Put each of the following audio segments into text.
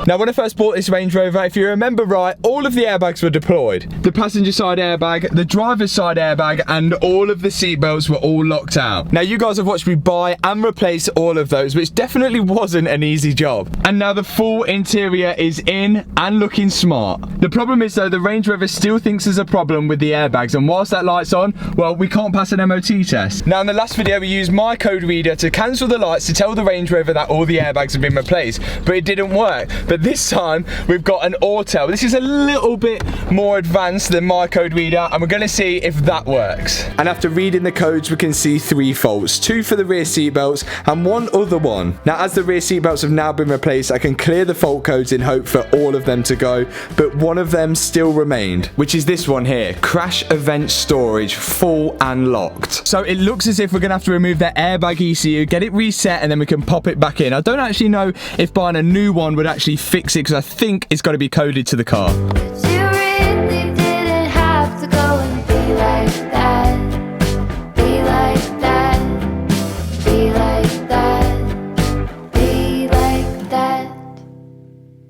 Now, when I first bought this Range Rover, if you remember right, all of the airbags were deployed. The passenger side airbag, the driver's side airbag, and all of the seatbelts were all locked out. Now, you guys have watched me buy and replace all of those, which definitely wasn't an easy job. And now the full interior is in and looking smart. The problem is though, the Range Rover still thinks there's a problem with the airbags, and whilst that light's on, well, we can't pass an MOT test. Now, in the last video, we used my code reader to cancel the lights to tell the Range Rover that all the airbags have been replaced, but it didn't work. But this time, we've got an auto. This is a little bit more advanced than my code reader, and we're gonna see if that works. And after reading the codes, we can see 3 faults, 2 for the rear seatbelts and 1 other one. Now, as the rear seatbelts have now been replaced, I can clear the fault codes in hope for all of them to go, but one of them still remained, which is this one here, crash event storage, full and locked. So it looks as if we're gonna have to remove that airbag ECU, get it reset, and then we can pop it back in. I don't actually know if buying a new one would actually fix it, because I think it's got to be coded to the car.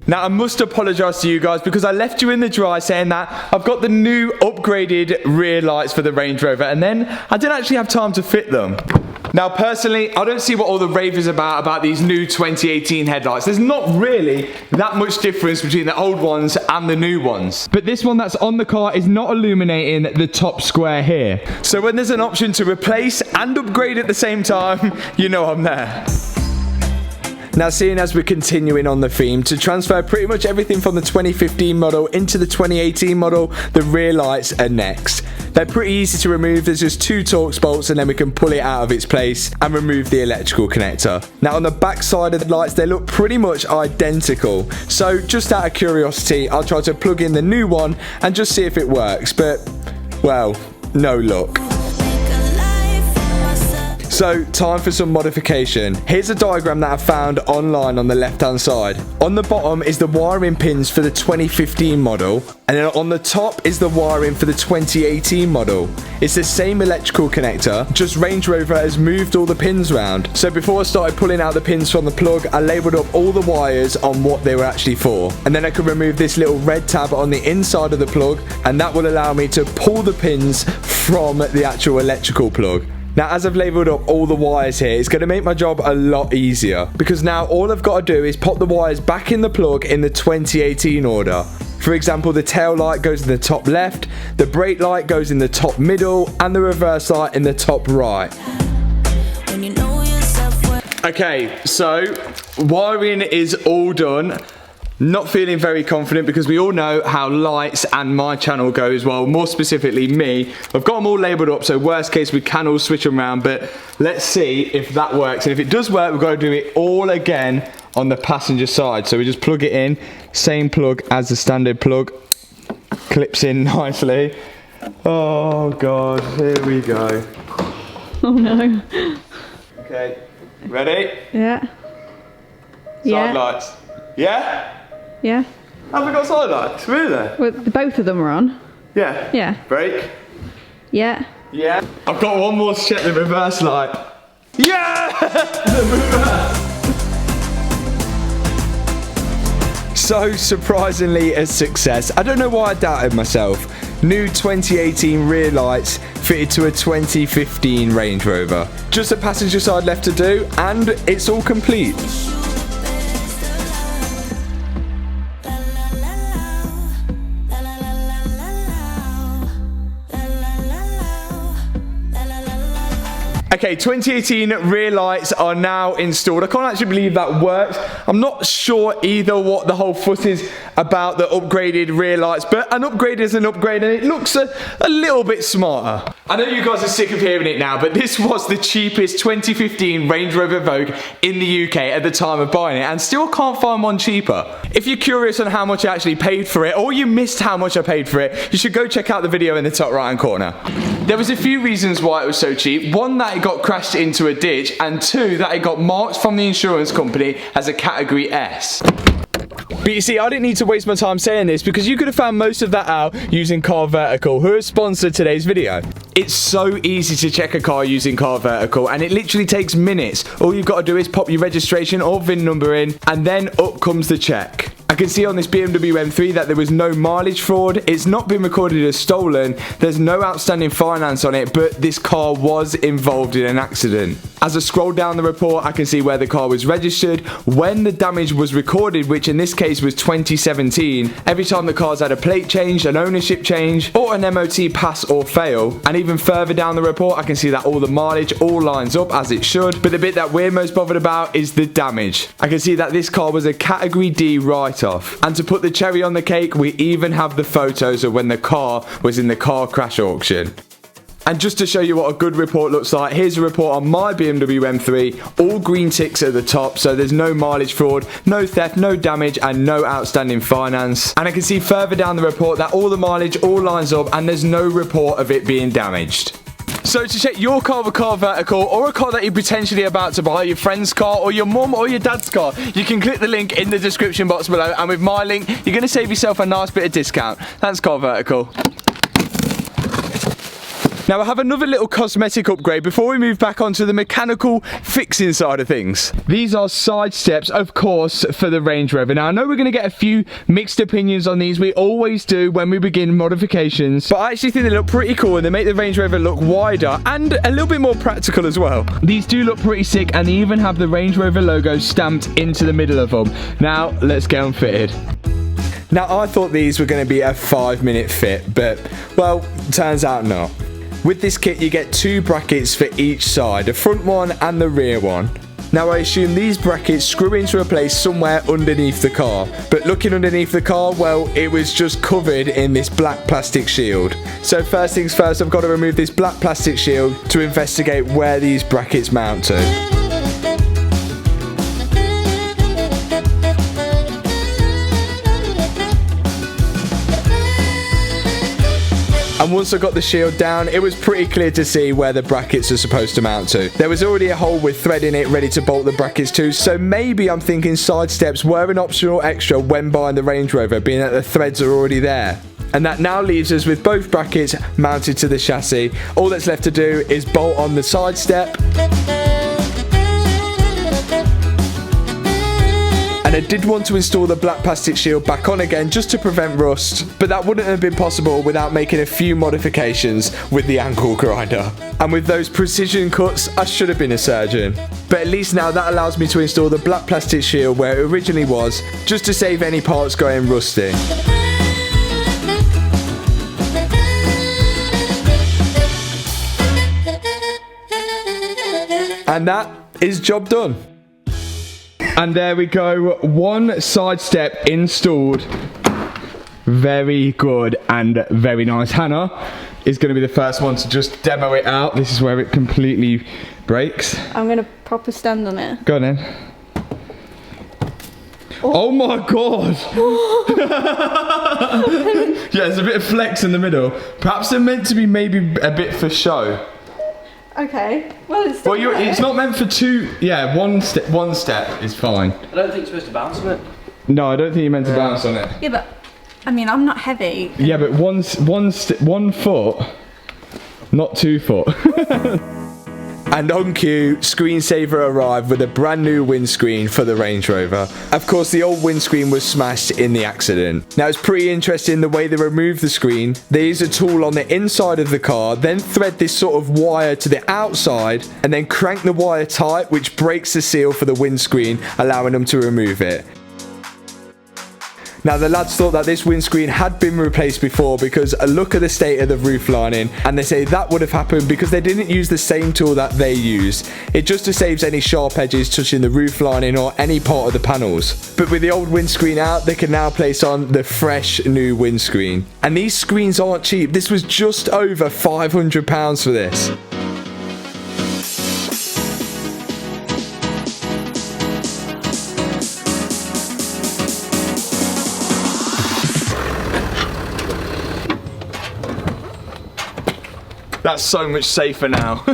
Now, I must apologise to you guys because I left you in the dry saying that I've got the new upgraded rear lights for the Range Rover, and then I didn't actually have time to fit them. Now, personally, I don't see what all the rave is about these new 2018 headlights. There's not really that much difference between the old ones and the new ones. But this one that's on the car is not illuminating the top square here. So when there's an option to replace and upgrade at the same time, you know I'm there. Now, seeing as we're continuing on the theme, to transfer pretty much everything from the 2015 model into the 2018 model, the rear lights are next. They're pretty easy to remove. There's just 2 Torx bolts, and then we can pull it out of its place and remove the electrical connector. Now, on the back side of the lights, they look pretty much identical. So just out of curiosity, I'll try to plug in the new one and just see if it works, but, well, no luck. So, time for some modification. Here's a diagram that I found online on the left-hand side. On the bottom is the wiring pins for the 2015 model, and then on the top is the wiring for the 2018 model. It's the same electrical connector, just Range Rover has moved all the pins around. So before I started pulling out the pins from the plug, I labelled up all the wires on what they were actually for. And then I could remove this little red tab on the inside of the plug, and that will allow me to pull the pins from the actual electrical plug. Now, as I've labelled up all the wires here, it's going to make my job a lot easier, because now all I've got to do is pop the wires back in the plug in the 2018 order. For example, the tail light goes in the top left, the brake light goes in the top middle, and the reverse light in the top right. Okay, so wiring is all done. Not feeling very confident because we all know how lights and my channel goes, well, more specifically me. I've got them all labelled up, so worst case we can all switch them around, but let's see if that works. And if it does work, we've got to do it all again on the passenger side. So we just plug it in, same plug as the standard plug, clips in nicely. Oh God, here we go. Oh no. Okay, ready? Yeah. Side lights. Yeah? Yeah. Have we got side lights? Really? Well, both of them are on. Yeah. Yeah. Brake. Yeah. Yeah. I've got one more to check the reverse light. Yeah! The reverse. So surprisingly a success. I don't know why I doubted myself. New 2018 rear lights fitted to a 2015 Range Rover. Just a passenger side left to do, and it's all complete. Okay, 2018 rear lights are now installed. I can't actually believe that works. I'm not sure either what the whole fuss is about the upgraded rear lights, but an upgrade is an upgrade, and it looks a little bit smarter. I know you guys are sick of hearing it now, but this was the cheapest 2015 Range Rover Vogue in the UK at the time of buying it, and still can't find one cheaper. If you're curious on how much I actually paid for it, or you missed how much I paid for it, you should go check out the video in the top right hand corner. There was a few reasons why it was so cheap. One, that it got crashed into a ditch, and 2, that it got marked from the insurance company as a category S. But you see, I didn't need to waste my time saying this, because you could have found most of that out using Car Vertical, who has sponsored today's video. It's so easy to check a car using Car Vertical, and it literally takes minutes. All you've got to do is pop your registration or VIN number in, and then up comes the check. can see on this BMW M3 that there was no mileage fraud. It's not been recorded as stolen. There's no outstanding finance on it, but this car was involved in an accident. As I scroll down the report, I can see where the car was registered, when the damage was recorded, which in this case was 2017, every time the car's had a plate change, an ownership change, or an MOT pass or fail. And even further down the report, I can see that all the mileage all lines up as it should, but the bit that we're most bothered about is the damage. I can see that this car was a category D write-off. And to put the cherry on the cake, we even have the photos of when the car was in the car crash auction. And just to show you what a good report looks like, here's a report on my BMW M3, all green ticks at the top, so there's no mileage fraud, no theft, no damage, and no outstanding finance. And I can see further down the report that all the mileage all lines up and there's no report of it being damaged. So to check your car with Car Vertical, or a car that you're potentially about to buy, your friend's car or your mum or your dad's car, you can click the link in the description box below, and with my link you're going to save yourself a nice bit of discount. Thanks Car Vertical. Now I have another little cosmetic upgrade before we move back onto the mechanical fixing side of things. These are side steps, of course, for the Range Rover. Now I know we're going to get a few mixed opinions on these. We always do when we begin modifications, but I actually think they look pretty cool and they make the Range Rover look wider and a little bit more practical as well. These do look pretty sick, and they even have the Range Rover logo stamped into the middle of them. Now let's get them fitted. Now I thought these were going to be a 5-minute fit, but well, turns out not. With this kit you get 2 brackets for each side, the front one and the rear one. Now I assume these brackets screw into a place somewhere underneath the car, but looking underneath the car, well, it was just covered in this black plastic shield. So first things first, I've got to remove this black plastic shield to investigate where these brackets mount to. And once I got the shield down, it was pretty clear to see where the brackets are supposed to mount to. There was already a hole with thread in it ready to bolt the brackets to, so maybe I'm thinking side steps were an optional extra when buying the Range Rover, being that the threads are already there. And that now leaves us with both brackets mounted to the chassis. All that's left to do is bolt on the side step. And I did want to install the black plastic shield back on again just to prevent rust, but that wouldn't have been possible without making a few modifications with the angle grinder. And with those precision cuts, I should have been a surgeon. But at least now that allows me to install the black plastic shield where it originally was, just to save any parts going rusty. And that is job done. And there we go, one side step installed. Very good and very nice. Hannah is going to be the first one to just demo it out. This is where it completely breaks. I'm going to proper stand on it. Go on then. Oh my god! Yeah, there's a bit of flex in the middle. Perhaps they're meant to be maybe a bit for show. Okay. Well, it's still it's not meant for two. Yeah, one step is fine. I don't think you're supposed to bounce on it. No, I don't think you're meant to bounce on it. Yeah, but I mean, I'm not heavy. Yeah, but one foot, not 2 foot. And on cue, Screensaver arrived with a brand new windscreen for the Range Rover. Of course, the old windscreen was smashed in the accident. Now, it's pretty interesting the way they removed the screen. They use a tool on the inside of the car, then thread this sort of wire to the outside, and then crank the wire tight, which breaks the seal for the windscreen, allowing them to remove it. Now, the lads thought that this windscreen had been replaced before because a look at the state of the roof lining, and they say that would have happened because they didn't use the same tool that they used. It just saves any sharp edges touching the roof lining or any part of the panels. But with the old windscreen out, they can now place on the fresh new windscreen. And these screens aren't cheap. This was just over £500 for this. That's so much safer now.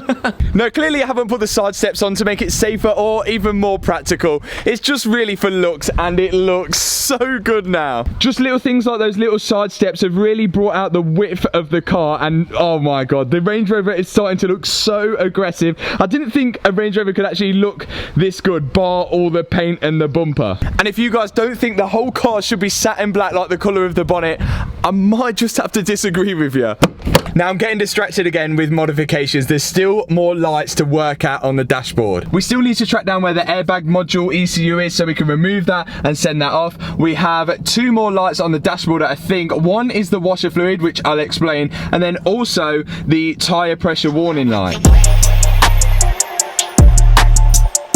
No, clearly I haven't put the side steps on to make it safer or even more practical. It's just really for looks, and it looks so good now. Just little things like those little side steps have really brought out the width of the car, and oh my god, the Range Rover is starting to look so aggressive. I didn't think a Range Rover could actually look this good, bar all the paint and the bumper. And if you guys don't think the whole car should be satin black like the colour of the bonnet, I might just have to disagree with you. Now I'm getting distracted again with modifications. There's still more lights to work at on the dashboard. We still need to track down where the airbag module ECU is so we can remove that and send that off. We have 2 more lights on the dashboard, I think. One is the washer fluid, which I'll explain, and then also the tyre pressure warning light.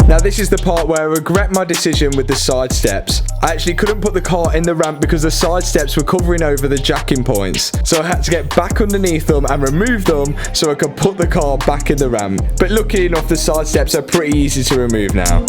Now this is the part where I regret my decision with the side steps. I actually couldn't put the car in the ramp because the side steps were covering over the jacking points. So I had to get back underneath them and remove them so I could put the car back in the ramp. But luckily enough, the side steps are pretty easy to remove now.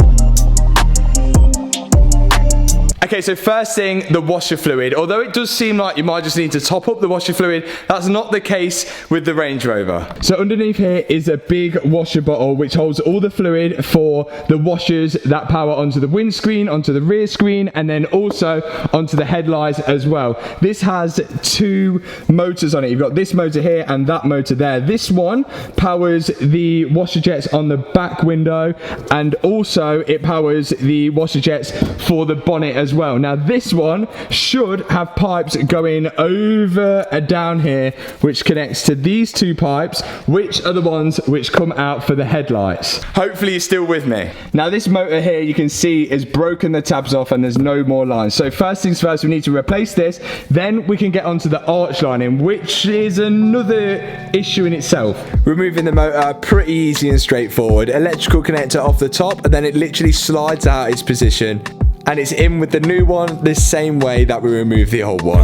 Okay, so first thing, the washer fluid. Although it does seem like you might just need to top up the washer fluid, that's not the case with the Range Rover. So underneath here is a big washer bottle which holds all the fluid for the washers that power onto the windscreen, onto the rear screen, and then also onto the headlights as well. This has 2 motors on it. You've got this motor here and that motor there. This one powers the washer jets on the back window, and also it powers the washer jets for the bonnet as well. Now this one should have pipes going over and down here, which connects to these 2 pipes, which are the ones which come out for the headlights. Hopefully you're still with me. Now this motor here, you can see, is broken the tabs off and there's no more lines. So first things first, we need to replace this. Then we can get onto the arch lining, which is another issue in itself. Removing the motor, pretty easy and straightforward. Electrical connector off the top, and then it literally slides out its position. And it's in with the new one the same way that we removed the old one.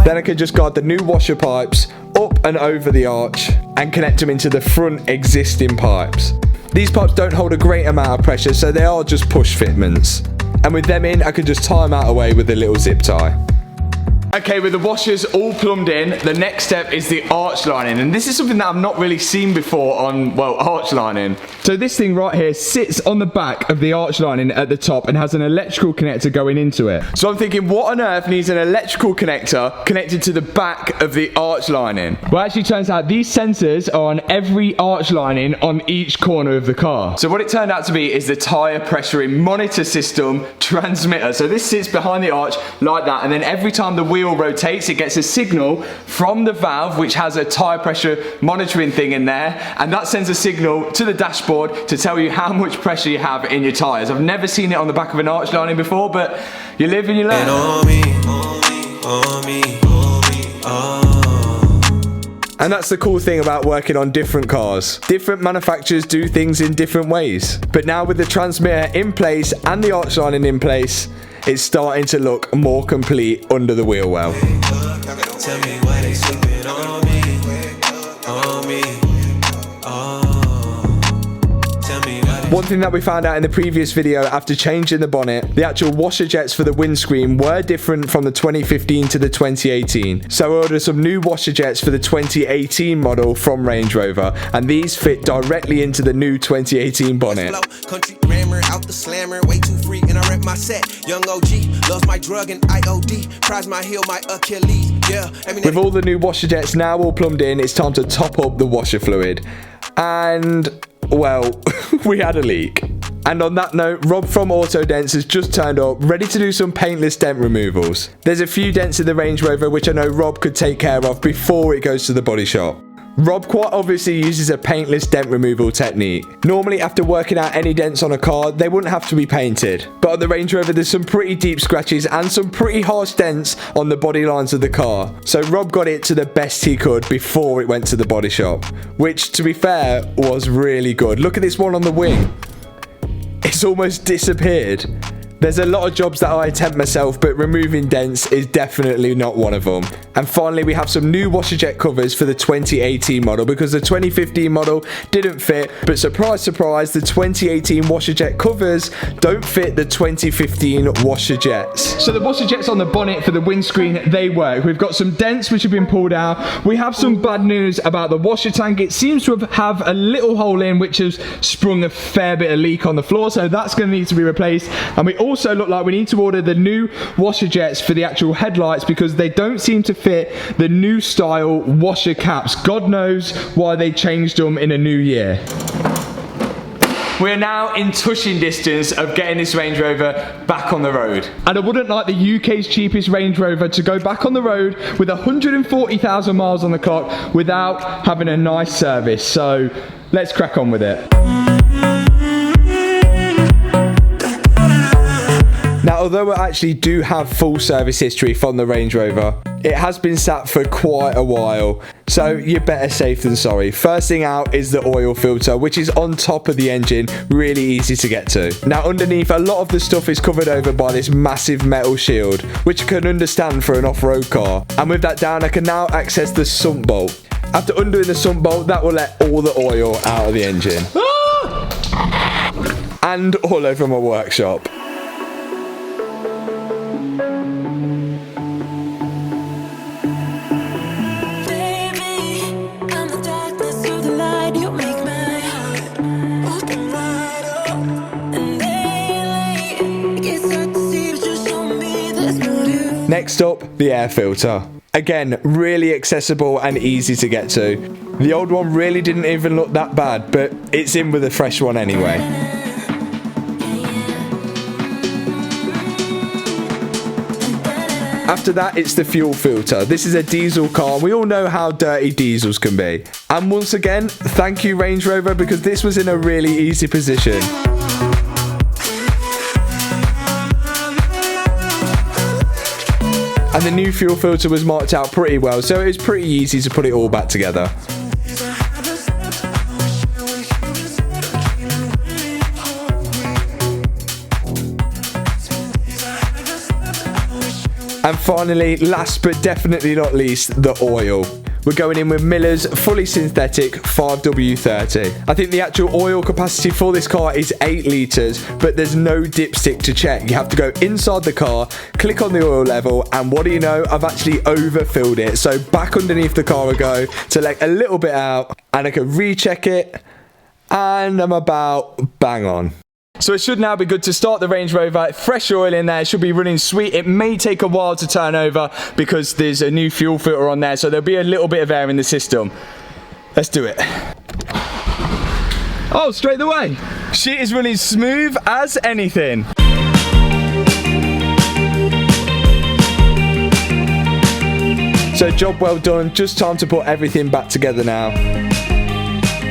Then I can just guide the new washer pipes up and over the arch and connect them into the front existing pipes. These pipes don't hold a great amount of pressure, so they are just push fitments. And with them in, I can just tie them out away with a little zip tie. Okay, with the washers all plumbed in, the next step is the arch lining. And this is something that I've not really seen before on, well, arch lining. So this thing right here sits on the back of the arch lining at the top and has an electrical connector going into it. So I'm thinking, what on earth needs an electrical connector connected to the back of the arch lining? Well, it actually turns out these sensors are on every arch lining on each corner of the car. So what it turned out to be is the tyre pressure monitor system transmitter. So this sits behind the arch like that, and then every time the wheel rotates, it gets a signal from the valve which has a tyre pressure monitoring thing in there, and that sends a signal to the dashboard to tell you how much pressure you have in your tyres. I've never seen it on the back of an arch lining before, but you live and you learn. And that's the cool thing about working on different cars. Different manufacturers do things in different ways. But now with the transmitter in place and the arch lining in place, it's starting to look more complete under the wheel well. Tell me why they sleeping on me, on me. One thing that we found out in the previous video, after changing the bonnet, the actual washer jets for the windscreen were different from the 2015 to the 2018. So I ordered some new washer jets for the 2018 model from Range Rover, and these fit directly into the new 2018 bonnet. Country grammar out the slammer, way too free, and I rep my set. Young OG loves my drug and IOD, prize my heel, my Achilles. Yeah. With all the new washer jets now all plumbed in, it's time to top up the washer fluid. And well, we had a leak. And on that note, Rob from DENTS has just turned up, ready to do some paintless dent removals. There's a few dents in the Range Rover which I know Rob could take care of before it goes to the body shop. Rob quite obviously uses a paintless dent removal technique. Normally after working out any dents on a car, they wouldn't have to be painted. But on the Range Rover there's some pretty deep scratches and some pretty harsh dents on the body lines of the car. So Rob got it to the best he could before it went to the body shop. Which, to be fair, was really good. Look at this one on the wing. It's almost disappeared. There's a lot of jobs that I attempt myself, but removing dents is definitely not one of them. And finally, we have some new washer jet covers for the 2018 model because the 2015 model didn't fit, but surprise, surprise, the 2018 washer jet covers don't fit the 2015 washer jets. So the washer jets on the bonnet for the windscreen, they work. We've got some dents which have been pulled out. We have some bad news about the washer tank. It seems to have a little hole in which has sprung a fair bit of leak on the floor, so that's going to need to be replaced. And we also look like we need to order the new washer jets for the actual headlights because they don't seem to fit the new style washer caps. God knows why they changed them in a new year. We're now in touching distance of getting this Range Rover back on the road. And I wouldn't like the UK's cheapest Range Rover to go back on the road with 140,000 miles on the clock without having a nice service. So let's crack on with it. Now, although I actually do have full service history from the Range Rover, it has been sat for quite a while, so you're better safe than sorry. First thing out is the oil filter, which is on top of the engine, really easy to get to. Now, underneath, a lot of the stuff is covered over by this massive metal shield, which I can understand for an off-road car. And with that down, I can now access the sump bolt. After undoing the sump bolt, that will let all the oil out of the engine. And all over my workshop. Next up, the air filter. Again, really accessible and easy to get to. The old one really didn't even look that bad, but it's in with a fresh one anyway. After that, it's the fuel filter. This is a diesel car. We all know how dirty diesels can be. And once again, thank you Range Rover, because this was in a really easy position. And the new fuel filter was marked out pretty well, so it was pretty easy to put it all back together. And finally, last but definitely not least, the oil. We're going in with Miller's fully synthetic 5W30. I think the actual oil capacity for this car is 8 litres, but there's no dipstick to check. You have to go inside the car, click on the oil level, and what do you know? I've actually overfilled it. So back underneath the car I go to let a little bit out, and I can recheck it, and I'm about bang on. So it should now be good to start the Range Rover. Fresh oil in there, it should be running sweet. It may take a while to turn over because there's a new fuel filter on there, so there'll be a little bit of air in the system. Let's do it. Oh, straight away. Shit is running smooth as anything. So job well done, just time to put everything back together now.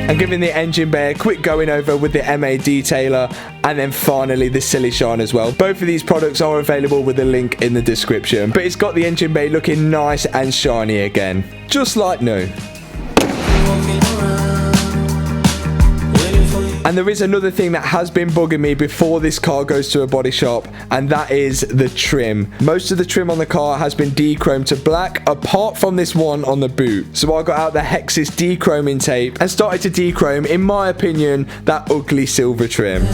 And giving the engine bay a quick going over with the MA detailer, and then finally the SILISHINE as well. Both of these products are available with a link in the description, but it's got the engine bay looking nice and shiny again, just like new. And there is another thing that has been bugging me before this car goes to a body shop, and that is the trim. Most of the trim on the car has been de-chromed to black, apart from this one on the boot. So I got out the Hexis de-chroming tape and started to de-chrome, in my opinion, that ugly silver trim.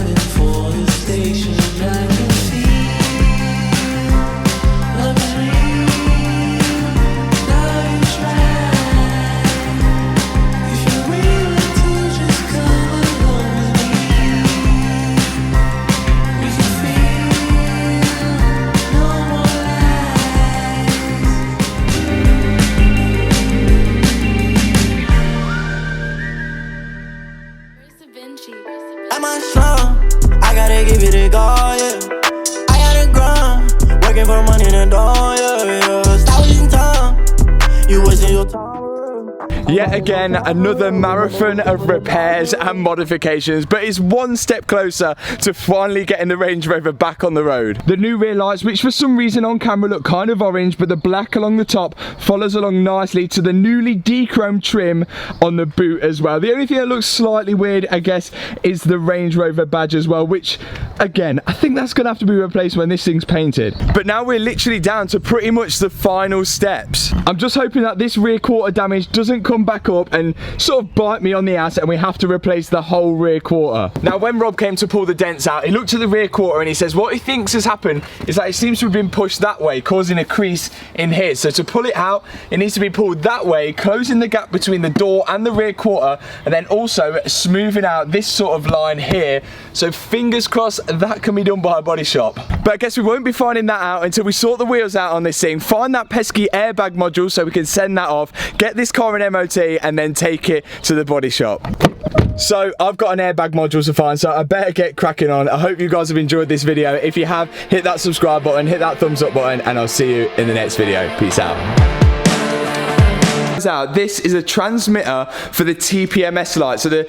Yet again, another marathon of repairs and modifications, but it's one step closer to finally getting the Range Rover back on the road. The new rear lights, which for some reason on camera look kind of orange, but the black along the top follows along nicely to the newly de-chromed trim on the boot as well. The only thing that looks slightly weird, I guess, is the Range Rover badge as well, which again, I think that's gonna have to be replaced when this thing's painted. But now we're literally down to pretty much the final steps. I'm just hoping that this rear quarter damage doesn't come back up and sort of bite me on the ass and we have to replace the whole rear quarter. Now when Rob came to pull the dents out, he looked at the rear quarter and he says what he thinks has happened is that it seems to have been pushed that way, causing a crease in here. So to pull it out, it needs to be pulled that way, closing the gap between the door and the rear quarter, and then also smoothing out this sort of line here. So fingers crossed that can be done by a body shop. But I guess we won't be finding that out until we sort the wheels out on this thing, find that pesky airbag module so we can send that off, get this car an MOT, and then take it to the body shop. So I've got an airbag module to find, so I better get cracking on. I hope you guys have enjoyed this video. If you have, hit that subscribe button, hit that thumbs up button, and I'll see you in the next video. Peace out. This is a transmitter for the TPMS light. So the